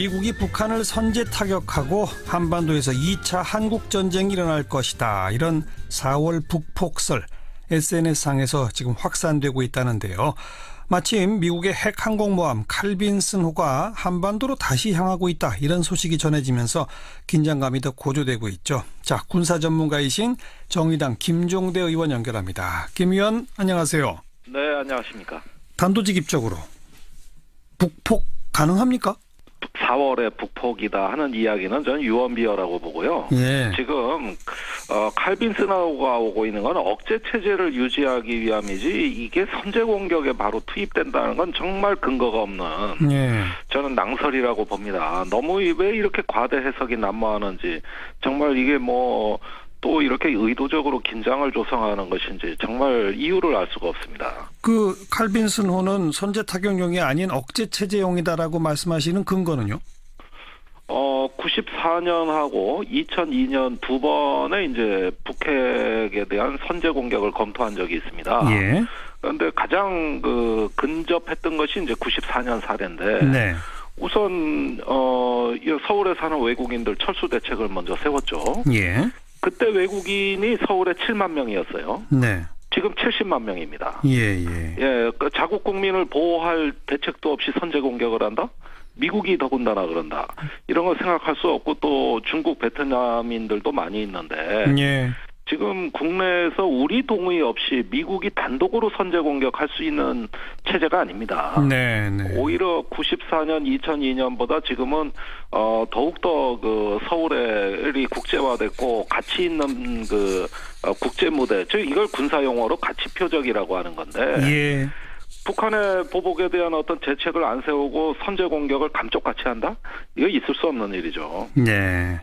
미국이 북한을 선제 타격하고 한반도에서 2차 한국전쟁이 일어날 것이다. 이런 4월 북폭설 SNS상에서 지금 확산되고 있다는데요. 마침 미국의 핵 항공모함 칼빈슨호가 한반도로 다시 향하고 있다. 이런 소식이 전해지면서 긴장감이 더 고조되고 있죠. 자, 군사 전문가이신 정의당 김종대 의원 연결합니다. 김 의원 안녕하세요. 네, 안녕하십니까. 단도직입적으로 북폭 가능합니까? 4월에 북폭이다 하는 이야기는 저는 유언비어라고 보고요. 예. 지금 칼빈슨호가 오고 있는 건 억제 체제를 유지하기 위함이지 이게 선제 공격에 바로 투입된다는 건 정말 근거가 없는 예. 저는 낭설이라고 봅니다. 너무 왜 이렇게 과대 해석이 난무하는지 정말 이게 또 이렇게 의도적으로 긴장을 조성하는 것인지 정말 이유를 알 수가 없습니다. 그 칼빈슨호는 선제 타격용이 아닌 억제 체제용이다라고 말씀하시는 근거는요? 94년하고 2002년 두 번의 이제 북핵에 대한 선제 공격을 검토한 적이 있습니다. 예. 그런데 가장 근접했던 것이 이제 94년 사례인데. 네. 우선 서울에 사는 외국인들 철수 대책을 먼저 세웠죠. 예. 그때 외국인이 서울에 7만 명이었어요. 네. 지금 70만 명입니다. 예. 자국 국민을 보호할 대책도 없이 선제 공격을 한다? 미국이 더군다나 그런다. 이런 거 생각할 수 없고 또 중국 베트남인들도 많이 있는데 예. 지금 국내에서 우리 동의 없이 미국이 단독으로 선제 공격할 수 있는 체제가 아닙니다. 네. 오히려 94년, 2002년보다 지금은 더욱더 서울이 국제화됐고 가치 있는 국제 무대, 즉 이걸 군사 용어로 가치 표적이라고 하는 건데. 예. 북한의 보복에 대한 어떤 대책을 안 세우고 선제 공격을 감쪽같이 한다? 이거 있을 수 없는 일이죠. 네.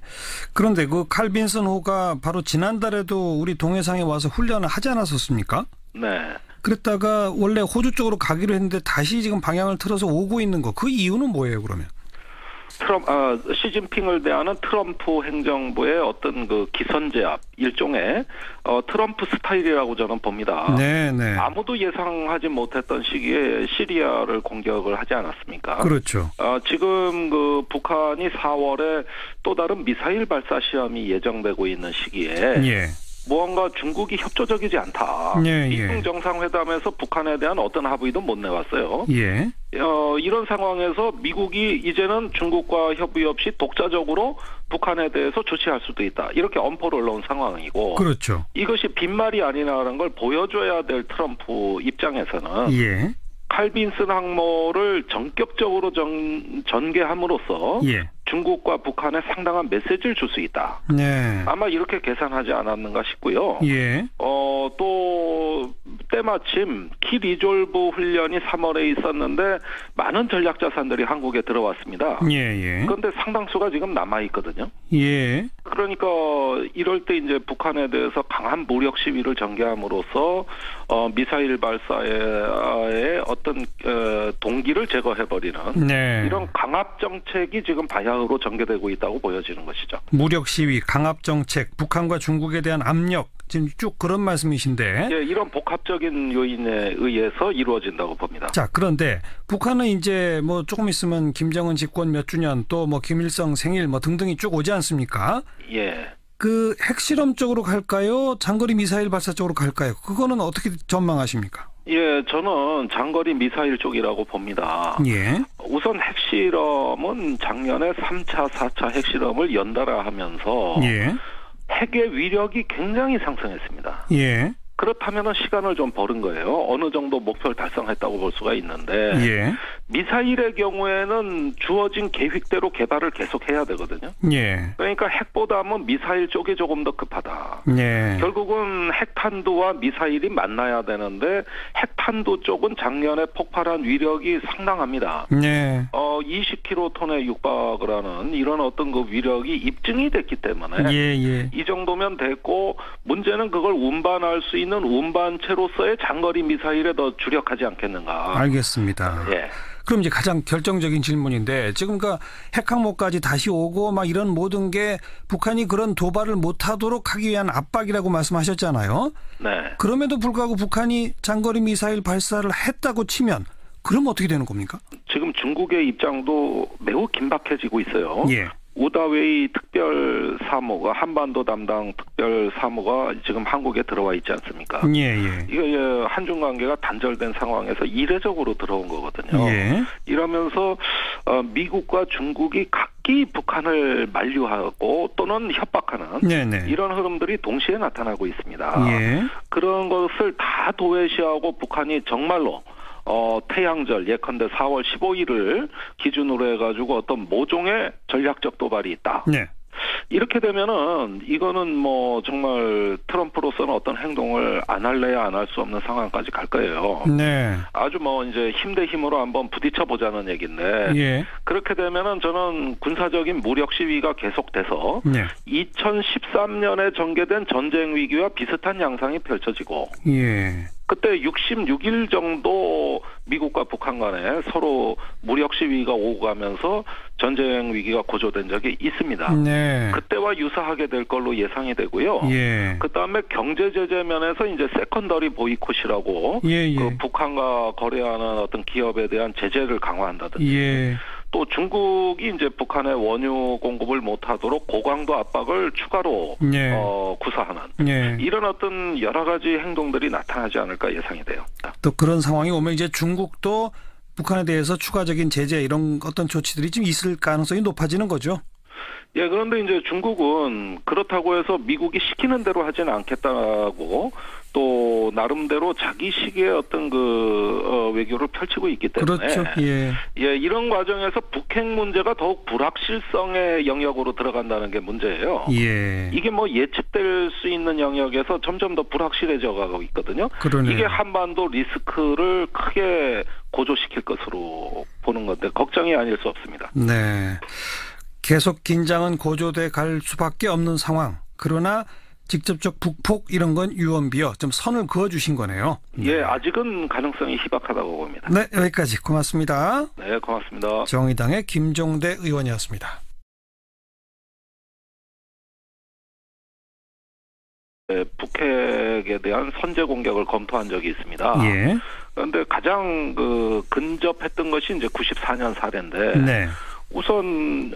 그런데 그 칼빈슨호가 바로 지난달에도 우리 동해상에 와서 훈련을 하지 않았었습니까? 네. 그랬다가 원래 호주 쪽으로 가기로 했는데 다시 지금 방향을 틀어서 오고 있는 거. 그 이유는 뭐예요, 그러면? 시진핑을 대하는 트럼프 행정부의 어떤 기선제압 일종의 트럼프 스타일이라고 저는 봅니다. 네. 아무도 예상하지 못했던 시기에 시리아를 공격을 하지 않았습니까? 그렇죠. 지금 북한이 4월에 또 다른 미사일 발사 시험이 예정되고 있는 시기에 예. 무언가 중국이 협조적이지 않다. 예. 미중 정상회담에서 북한에 대한 어떤 합의도 못 내왔어요. 예. 이런 상황에서 미국이 이제는 중국과 협의 없이 독자적으로 북한에 대해서 조치할 수도 있다. 이렇게 엄포를 놓은 상황이고. 그렇죠. 이것이 빈말이 아니라는 걸 보여줘야 될 트럼프 입장에서는 예. 칼빈슨 항모를 전격적으로 전개함으로써 예. 중국과 북한에 상당한 메시지를 줄 수 있다. 네. 아마 이렇게 계산하지 않았는가 싶고요. 예. 또 때마침 키 리졸브 훈련이 3월에 있었는데 많은 전략 자산들이 한국에 들어왔습니다. 예. 그런데 상당수가 지금 남아 있거든요. 예. 그러니까 이럴 때 이제 북한에 대해서 강한 무력 시위를 전개함으로써 미사일 발사의 어떤 동기를 제거해버리는 네. 이런 강압 정책이 지금 바야흐로 전개되고 있다고 보여지는 것이죠. 무력 시위, 강압 정책, 북한과 중국에 대한 압력, 지금 쭉 그런 말씀이신데. 예, 이런 복합적인 요인에 의해서 이루어진다고 봅니다. 자, 그런데 북한은 이제 조금 있으면 김정은 집권 몇 주년 또 김일성 생일 등등이 쭉 오지 않습니까? 예. 그 핵실험 쪽으로 갈까요? 장거리 미사일 발사 쪽으로 갈까요? 그거는 어떻게 전망하십니까? 예, 저는 장거리 미사일 쪽이라고 봅니다. 예. 우선 핵실험은 작년에 3차, 4차 핵실험을 연달아 하면서 예. 핵의 위력이 굉장히 상승했습니다. 예. 그렇다면 시간을 좀 버는 거예요. 어느 정도 목표를 달성했다고 볼 수가 있는데 예. 미사일의 경우에는 주어진 계획대로 개발을 계속해야 되거든요. 예. 그러니까 핵보다는 미사일 쪽이 조금 더 급하다. 예. 결국은 핵탄두와 미사일이 만나야 되는데 핵탄두 쪽은 작년에 폭발한 위력이 상당합니다. 예. 20kton에 육박을 하는 이런 어떤 위력이 입증이 됐기 때문에 이 정도면 됐고 문제는 그걸 운반할 수 있는 운반체로서의 장거리 미사일에 더 주력하지 않겠는가. 알겠습니다. 예. 그럼 이제 가장 결정적인 질문인데 지금 핵항모까지 다시 오고 이런 모든 게 북한이 그런 도발을 못하도록 하기 위한 압박이라고 말씀하셨잖아요. 네. 그럼에도 불구하고 북한이 장거리 미사일 발사를 했다고 치면 그럼 어떻게 되는 겁니까? 지금 중국의 입장도 매우 긴박해지고 있어요. 예. 우다웨이 특별 사무가 한반도 담당 특별 사무가 지금 한국에 들어와 있지 않습니까? 예. 이거 한중 관계가 단절된 상황에서 이례적으로 들어온 거거든요. 예. 이러면서 미국과 중국이 각기 북한을 만류하고 또는 협박하는 네네. 이런 흐름들이 동시에 나타나고 있습니다. 예. 그런 것을 다 도외시하고 북한이 정말로 태양절 예컨대 4월 15일을 기준으로 해가지고 어떤 모종의 전략적 도발이 있다. 네. 이렇게 되면은 이거는 뭐 정말 트럼프로서는 어떤 행동을 안 할래야 안 할 수 없는 상황까지 갈 거예요. 네. 아주 뭐 이제 힘 대 힘으로 한번 부딪혀 보자는 얘기인데 예. 그렇게 되면은 저는 군사적인 무력 시위가 계속돼서 네. 2013년에 전개된 전쟁 위기와 비슷한 양상이 펼쳐지고 예. 그때 66일 정도 미국과 북한 간에 서로 무력 시위가 오고 가면서 전쟁 위기가 고조된 적이 있습니다. 네. 그때와 유사하게 될 걸로 예상이 되고요. 예. 그다음에 경제 제재 면에서 이제 세컨더리 보이콧이라고 그 북한과 거래하는 어떤 기업에 대한 제재를 강화한다든지 예. 또 중국이 이제 북한의 원유 공급을 못하도록 고강도 압박을 추가로 구사하는 이런 어떤 여러 가지 행동들이 나타나지 않을까 예상이 돼요. 또 그런 상황이 오면 이제 중국도 북한에 대해서 추가적인 제재 이런 어떤 조치들이 좀 있을 가능성이 높아지는 거죠. 예, 그런데 이제 중국은 그렇다고 해서 미국이 시키는 대로 하지는 않겠다고 또 나름대로 자기식의 어떤 외교를 펼치고 있기 때문에 그렇죠. 예, 이런 과정에서 북핵 문제가 더욱 불확실성의 영역으로 들어간다는 게 문제예요. 예. 이게 뭐 예측될 수 있는 영역에서 점점 더 불확실해져 가고 있거든요. 그러네요. 이게 한반도 리스크를 크게 고조시킬 것으로 보는 건데 걱정이 아닐 수 없습니다. 네. 계속 긴장은 고조돼 갈 수밖에 없는 상황. 그러나 직접적 북폭 이런 건 유언비어 좀 선을 그어주신 거네요. 예, 아직은 가능성이 희박하다고 봅니다. 네, 여기까지 고맙습니다. 네, 고맙습니다. 정의당의 김종대 의원이었습니다. 네, 북핵에 대한 선제 공격을 검토한 적이 있습니다. 예. 그런데 가장 근접했던 것이 이제 94년 사례인데. 네. 우선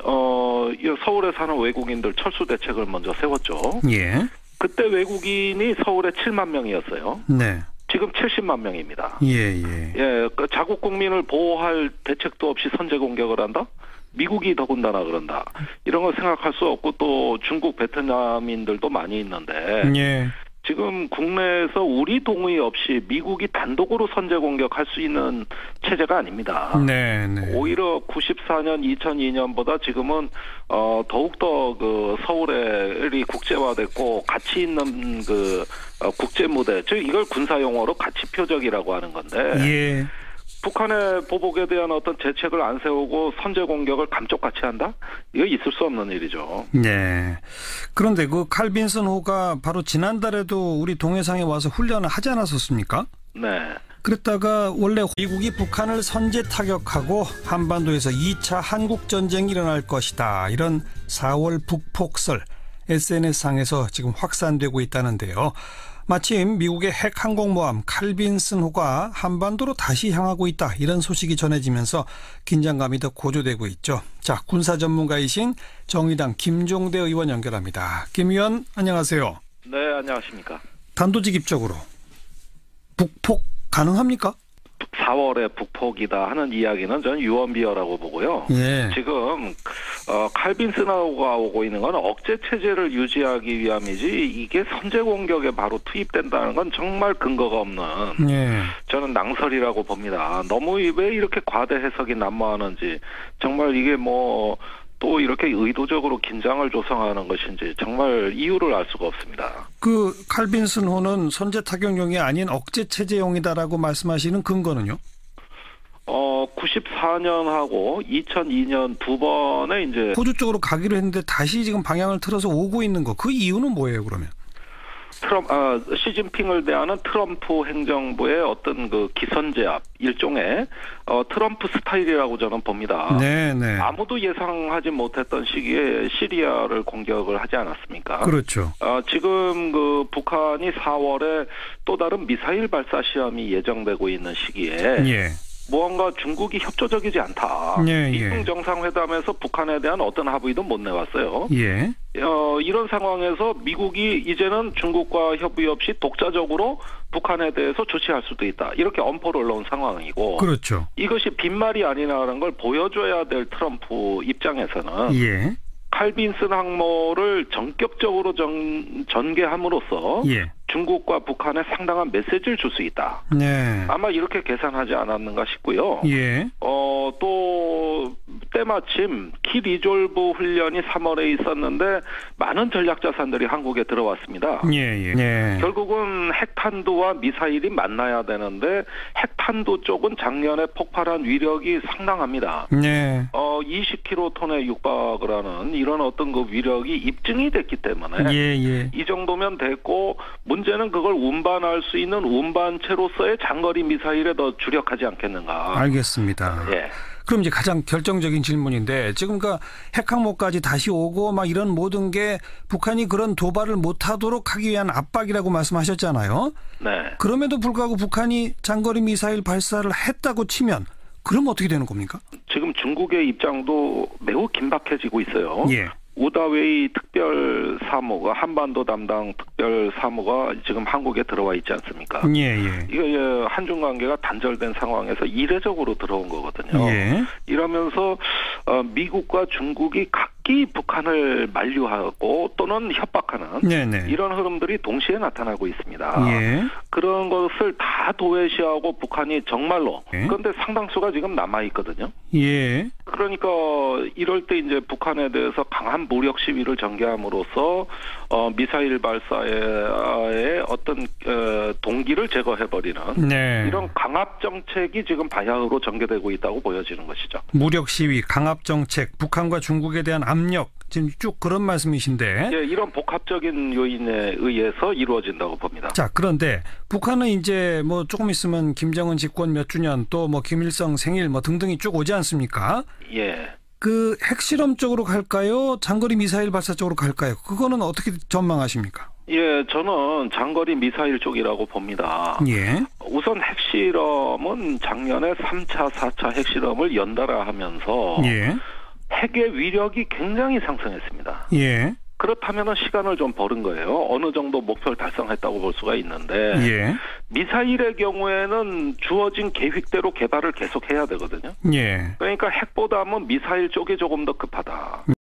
서울에 사는 외국인들 철수 대책을 먼저 세웠죠. 예. 그때 외국인이 서울에 7만 명이었어요. 네. 지금 70만 명입니다. 예. 그 자국 국민을 보호할 대책도 없이 선제 공격을 한다? 미국이 더군다나 그런다. 이런 걸 생각할 수 없고 또 중국 베트남인들도 많이 있는데 예. 지금 국내에서 우리 동의 없이 미국이 단독으로 선제 공격할 수 있는 체제가 아닙니다. 네. 오히려 94년, 2002년보다 지금은 더욱더 서울이 국제화됐고 가치 있는 국제 무대, 즉 이걸 군사 용어로 가치 표적이라고 하는 건데. 예. 북한의 보복에 대한 어떤 대책을 안 세우고 선제 공격을 감쪽같이 한다? 이거 있을 수 없는 일이죠. 네. 그런데 칼빈슨 호가 바로 지난달에도 우리 동해상에 와서 훈련을 하지 않았었습니까? 네. 그랬다가 원래 미국이 북한을 선제 타격하고 한반도에서 2차 한국전쟁이 일어날 것이다. 이런 4월 북폭설 SNS상에서 지금 확산되고 있다는데요. 마침 미국의 핵 항공모함 칼빈슨호가 한반도로 다시 향하고 있다. 이런 소식이 전해지면서 긴장감이 더 고조되고 있죠. 자, 군사 전문가이신 정의당 김종대 의원 연결합니다. 김 의원 안녕하세요. 네, 안녕하십니까. 단도직입적으로 북폭 가능합니까? 4월에 북폭이다 하는 이야기는 저는 유언비어라고 보고요. 예. 지금 칼빈슨호가 오고 있는 건 억제 체제를 유지하기 위함이지 이게 선제 공격에 바로 투입된다는 건 정말 근거가 없는 저는 낭설이라고 봅니다. 너무 왜 이렇게 과대 해석이 난무하는지 정말 이게 또 이렇게 의도적으로 긴장을 조성하는 것인지 정말 이유를 알 수가 없습니다. 칼빈슨호는 선제 타격용이 아닌 억제 체제용이다라고 말씀하시는 근거는요? 94년하고 2002년 두 번에 이제 호주 쪽으로 가기로 했는데 다시 지금 방향을 틀어서 오고 있는 거. 그 이유는 뭐예요, 그러면? 시진핑을 대하는 트럼프 행정부의 어떤 기선제압 일종의 트럼프 스타일이라고 저는 봅니다. 네. 아무도 예상하지 못했던 시기에 시리아를 공격을 하지 않았습니까? 그렇죠. 지금 북한이 4월에 또 다른 미사일 발사 시험이 예정되고 있는 시기에 무언가 중국이 협조적이지 않다. 예, 미중 정상회담에서 북한에 대한 어떤 합의도 못 내왔어요. 예. 이런 상황에서 미국이 이제는 중국과 협의 없이 독자적으로 북한에 대해서 조치할 수도 있다. 이렇게 엄포를 넣은 상황이고. 그렇죠. 이것이 빈말이 아니라는 걸 보여줘야 될 트럼프 입장에서는 예. 칼빈슨 항모를 전격적으로 전개함으로써 예. 중국과 북한에 상당한 메시지를 줄 수 있다. 네. 아마 이렇게 계산하지 않았는가 싶고요. 예. 또 때마침 키 리졸브 훈련이 3월에 있었는데 많은 전략 자산들이 한국에 들어왔습니다. 예. 예. 결국은 핵탄두와 미사일이 만나야 되는데 핵탄두 쪽은 작년에 폭발한 위력이 상당합니다. 네. 20킬로톤에 육박을 하는 이런 어떤 그 위력이 입증이 됐기 때문에 예. 이 정도면 됐고 문제는 그걸 운반할 수 있는 운반체로서의 장거리 미사일에 더 주력하지 않겠는가. 알겠습니다. 예. 그럼 이제 가장 결정적인 질문인데 지금 그 핵항모까지 다시 오고 막 이런 모든 게 북한이 그런 도발을 못하도록 하기 위한 압박이라고 말씀하셨잖아요. 네. 그럼에도 불구하고 북한이 장거리 미사일 발사를 했다고 치면 그럼 어떻게 되는 겁니까? 지금 중국의 입장도 매우 긴박해지고 있어요. 예. 우다웨이 특별사무가 한반도 담당 특별사무가 지금 한국에 들어와 있지 않습니까? 예. 이거 한중 관계가 단절된 상황에서 이례적으로 들어온 거거든요. 예. 이러면서 미국과 중국이 각기 북한을 만류하고 또는 협박하는 네네. 이런 흐름들이 동시에 나타나고 있습니다. 예. 그런 것을 다 도외시하고 북한이 정말로 예. 그런데 상당수가 지금 남아 있거든요. 예. 그러니까 이럴 때 이제 북한에 대해서 강한 무력 시위를 전개함으로써 미사일 발사의 어떤 동기를 제거해버리는 네. 이런 강압 정책이 지금 바야흐로 전개되고 있다고 보여지는 것이죠. 무력 시위, 강압 정책, 북한과 중국에 대한 압력 지금 쭉 그런 말씀이신데. 예, 이런 복합적인 요인에 의해서 이루어진다고 봅니다. 자, 그런데 북한은 이제 뭐 조금 있으면 김정은 집권 몇 주년 또 뭐 김일성 생일 뭐 등등이 쭉 오지 않습니까? 예. 그 핵실험 쪽으로 갈까요? 장거리 미사일 발사 쪽으로 갈까요? 그거는 어떻게 전망하십니까? 예, 저는 장거리 미사일 쪽이라고 봅니다. 예. 우선 핵실험은 작년에 3차, 4차 핵실험을 연달아 하면서 예. 핵의 위력이 굉장히 상승했습니다. 예. 그렇다면 시간을 좀 버는 거예요. 어느 정도 목표를 달성했다고 볼 수가 있는데 예. 미사일의 경우에는 주어진 계획대로 개발을 계속해야 되거든요. 예. 그러니까 핵보다는 미사일 쪽이 조금 더 급하다.